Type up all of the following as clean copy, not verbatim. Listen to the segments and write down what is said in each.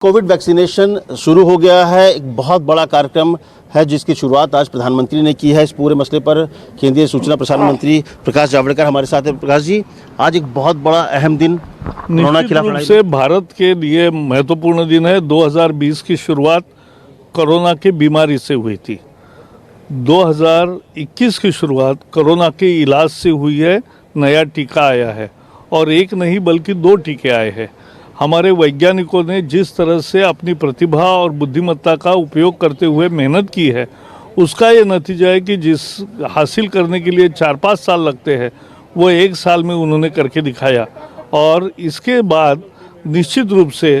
Covid vaccination शुरू हो गया है। एक बहुत बड़ा कार्यक्रम है जिसकी शुरुआत आज प्रधानमंत्री ने की है। इस पूरे मसले पर केंद्रीय सूचना प्रसारण मंत्री प्रकाश जावड़ेकर हमारे साथ हैं। प्रकाश जी, आज एक बहुत बड़ा अहम दिन कोरोना के खिलाफ निश्चित रूप से भारत के लिए महत्वपूर्ण दिन है। 2020 की शुरुआत कोरोना की बीमारी से हुई थी। 2021 की शुरुआत कोरोना के इलाज से हुई है। नया टीका आया है और एक नहीं बल्कि 2 टीके आए हैं। हमारे वैज्ञानिकों ने जिस तरह से अपनी प्रतिभा और बुद्धिमत्ता का उपयोग करते हुए मेहनत की है, उसका ये नतीजा है कि जिस हासिल करने के लिए 4-5 साल लगते हैं वो 1 साल में उन्होंने करके दिखाया। और इसके बाद निश्चित रूप से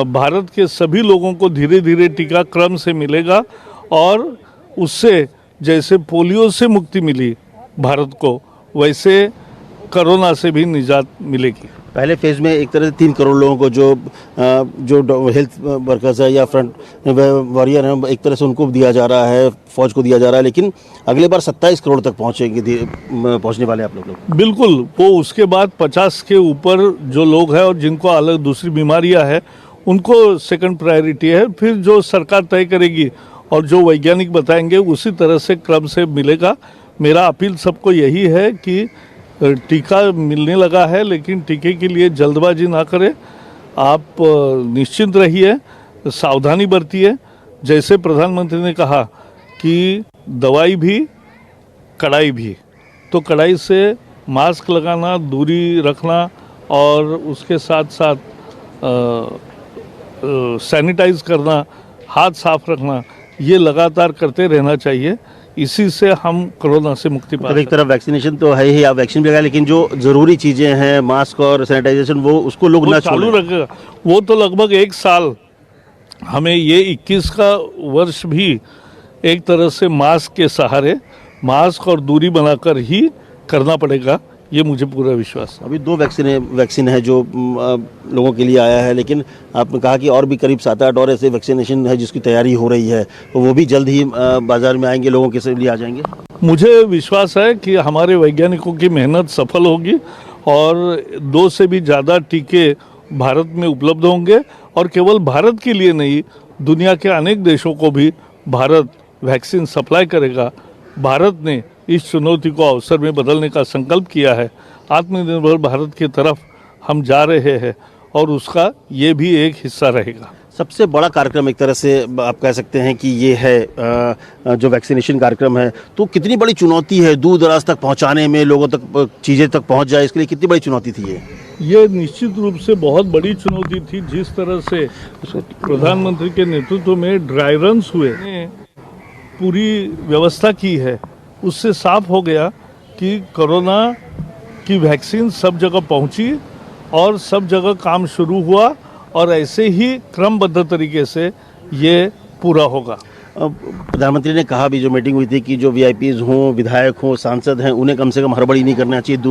भारत के सभी लोगों को धीरे धीरे टीका क्रम से मिलेगा और उससे जैसे पोलियो से मुक्ति मिली भारत को, वैसे कोरोना से भी निजात मिलेगी। पहले फेज में एक तरह से 3 करोड़ लोगों को जो हेल्थ वर्कर्स है या फ्रंट वॉरियर हैं, एक तरह से उनको दिया जा रहा है, फौज को दिया जा रहा है, लेकिन अगले बार 27 करोड़ तक पहुंचने वाले आप लोग। बिल्कुल, वो उसके बाद 50 के ऊपर जो लोग हैं और जिनको अलग दूसरी बीमारियां हैं उनको सेकंड प्रायोरिटी है। फिर जो सरकार तय करेगी और जो वैज्ञानिक बताएंगे उसी तरह से क्रम से मिलेगा। मेरा अपील सबको यही है कि टीका मिलने लगा है, लेकिन टीके के लिए जल्दबाजी ना करें। आप निश्चिंत रहिए, सावधानी बरतिए। जैसे प्रधानमंत्री ने कहा कि दवाई भी कड़ाई भी, तो कड़ाई से मास्क लगाना, दूरी रखना और उसके साथ साथ सैनिटाइज करना, हाथ साफ रखना, ये लगातार करते रहना चाहिए। इसी से हम कोरोना से मुक्ति पा सकते हैं। एक तरफ वैक्सीनेशन तो है ही, आप वैक्सीन भी लगाए, लेकिन जो जरूरी चीजें हैं, मास्क और सैनिटाइजेशन, वो उसको लोग ना चालू रखेगा। वो तो लगभग 1 साल हमें ये 21 का वर्ष भी एक तरह से मास्क के सहारे, मास्क और दूरी बनाकर ही करना पड़ेगा, ये मुझे पूरा विश्वास है। अभी 2 वैक्सीन है जो लोगों के लिए आया है, लेकिन आपने कहा कि और भी करीब 7-8 और ऐसे वैक्सीनेशन है जिसकी तैयारी हो रही है, तो वो भी जल्द ही बाजार में आएंगे, लोगों के लिए आ जाएंगे। मुझे विश्वास है कि हमारे वैज्ञानिकों की मेहनत सफल होगी और 2 से भी ज़्यादा टीके भारत में उपलब्ध होंगे और केवल भारत के लिए नहीं, दुनिया के अनेक देशों को भी भारत वैक्सीन सप्लाई करेगा। भारत ने इस चुनौती को अवसर में बदलने का संकल्प किया है। आत्मनिर्भर भारत की तरफ हम जा रहे हैं और उसका ये भी एक हिस्सा रहेगा। सबसे बड़ा कार्यक्रम एक तरह से आप कह सकते हैं कि ये है जो वैक्सीनेशन कार्यक्रम है, तो कितनी बड़ी चुनौती है दूर दराज तक पहुंचाने में, लोगों तक चीज़ें तक पहुंच जाए, इसके लिए कितनी बड़ी चुनौती थी ये निश्चित रूप से बहुत बड़ी चुनौती थी। जिस तरह से प्रधानमंत्री के नेतृत्व में ड्राई रन्स हुए, पूरी व्यवस्था की है, उससे साफ हो गया कि कोरोना की वैक्सीन सब जगह पहुंची और सब जगह काम शुरू हुआ और ऐसे ही क्रमबद्ध तरीके से ये पूरा होगा। प्रधानमंत्री ने कहा भी, जो मीटिंग हुई थी, कि जो वीआईपीज हों, विधायक हों, सांसद हैं, उन्हें कम से कम हड़बड़ी नहीं करना चाहिए,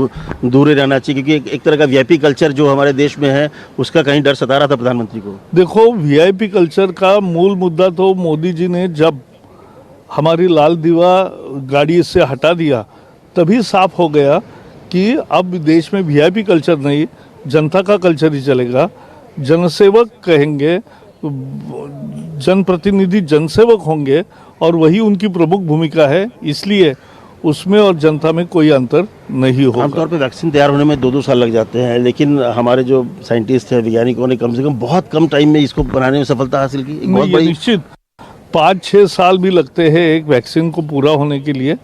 दूर रहना चाहिए, क्योंकि एक तरह का वीआईपी कल्चर जो हमारे देश में है उसका कहीं डर सता रहा था प्रधानमंत्री को। देखो, वीआईपी कल्चर का मूल मुद्दा तो मोदी जी ने जब हमारी लाल दीवा गाड़ी से हटा दिया तभी साफ हो गया कि अब देश में वीआईपी कल्चर नहीं, जनता का कल्चर ही चलेगा। जनसेवक कहेंगे, जनप्रतिनिधि जनसेवक होंगे और वही उनकी प्रमुख भूमिका है, इसलिए उसमें और जनता में कोई अंतर नहीं होगा। आमतौर पे वैक्सीन तैयार होने में 2-2 साल लग जाते हैं, लेकिन हमारे जो साइंटिस्ट हैं, वैज्ञानिकों ने कम से कम बहुत कम टाइम में इसको बनाने में सफलता हासिल की। बहुत बड़ी निश्चित 5-6 साल भी लगते हैं एक वैक्सीन को पूरा होने के लिए,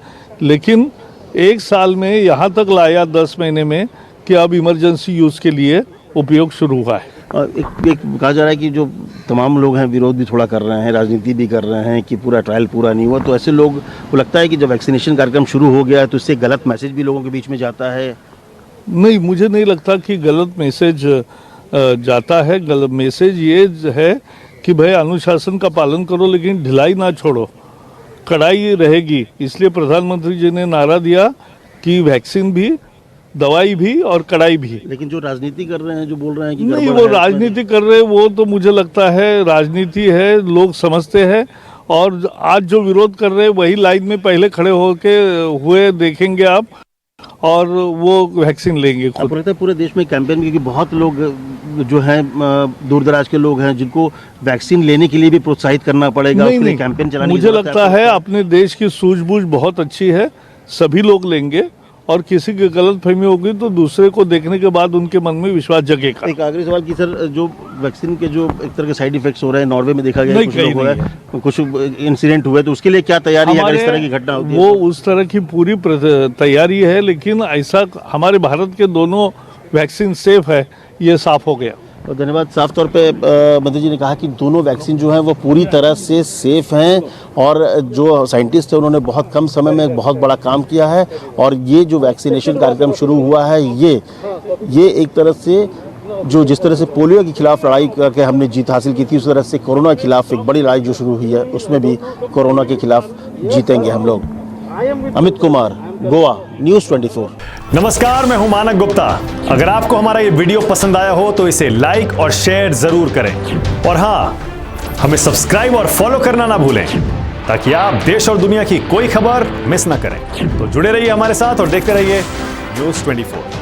लेकिन 1 साल में यहाँ तक लाया 10 महीने में कि अब इमरजेंसी यूज़ के लिए उपयोग शुरू हुआ है। एक कहा जा रहा है कि जो तमाम लोग हैं विरोध भी थोड़ा कर रहे हैं, राजनीति भी कर रहे हैं कि पूरा ट्रायल पूरा नहीं हुआ, तो ऐसे लोग को लगता है कि जब वैक्सीनेशन कार्यक्रम शुरू हो गया है तो इससे गलत मैसेज भी लोगों के बीच में जाता है। नहीं, मुझे नहीं लगता कि गलत मैसेज जाता है। गलत मैसेज ये है कि भाई अनुशासन का पालन करो, लेकिन ढिलाई ना छोड़ो, कड़ाई रहेगी। इसलिए प्रधानमंत्री जी ने नारा दिया कि वैक्सीन भी, दवाई भी और कड़ाई भी। लेकिन जो राजनीति कर रहे हैं, जो बोल रहे हैं कि नहीं, वो राजनीति कर रहे हैं, वो तो मुझे लगता है राजनीति है, लोग समझते हैं। और आज जो विरोध कर रहे हैं वही लाइन में पहले खड़े होके हुए देखेंगे आप, और वो वैक्सीन लेंगे खुद। आपको लगता है पूरे देश में कैंपेन, क्योंकि बहुत लोग जो हैं दूर दराज के लोग हैं जिनको वैक्सीन लेने के लिए भी प्रोत्साहित करना पड़ेगा, उसके लिए कैंपेन चलाने की मुझे जरूरत लगता है अपने देश की सूझबूझ बहुत अच्छी है, सभी लोग लेंगे और किसी की गलत फहमी होगी तो दूसरे को देखने के बाद उनके मन में विश्वास जगेगा। एक आखिरी सवाल कि सर, जो वैक्सीन के जो एक तरह के साइड इफेक्ट्स हो रहे हैं नॉर्वे में देखा गया है, नहीं, कुछ कहीं लोग हो नहीं रहा है, कुछ इंसिडेंट हुए, तो उसके लिए क्या तैयारी है अगर इस तरह की घटना होती है वो तो? उस तरह की पूरी तैयारी है, लेकिन ऐसा हमारे भारत के दोनों वैक्सीन सेफ है, ये साफ हो गया। तो धन्यवाद। साफ तौर पे मंत्री जी ने कहा कि दोनों वैक्सीन जो हैं वो पूरी तरह से सेफ हैं और जो साइंटिस्ट हैं उन्होंने बहुत कम समय में एक बहुत बड़ा काम किया है और ये जो वैक्सीनेशन कार्यक्रम शुरू हुआ है ये एक तरह से जो जिस तरह से पोलियो के खिलाफ लड़ाई करके हमने जीत हासिल की थी, उस तरह से कोरोना के खिलाफ एक बड़ी लड़ाई जो शुरू हुई है उसमें भी कोरोना के खिलाफ जीतेंगे हम लोग। अमित कुमार, गोवा न्यूज़ 24। नमस्कार, मैं हूं मानक गुप्ता। अगर आपको हमारा ये वीडियो पसंद आया हो तो इसे लाइक और शेयर जरूर करें और हाँ, हमें सब्सक्राइब और फॉलो करना ना भूलें ताकि आप देश और दुनिया की कोई खबर मिस ना करें। तो जुड़े रहिए हमारे साथ और देखते रहिए न्यूज़ 24।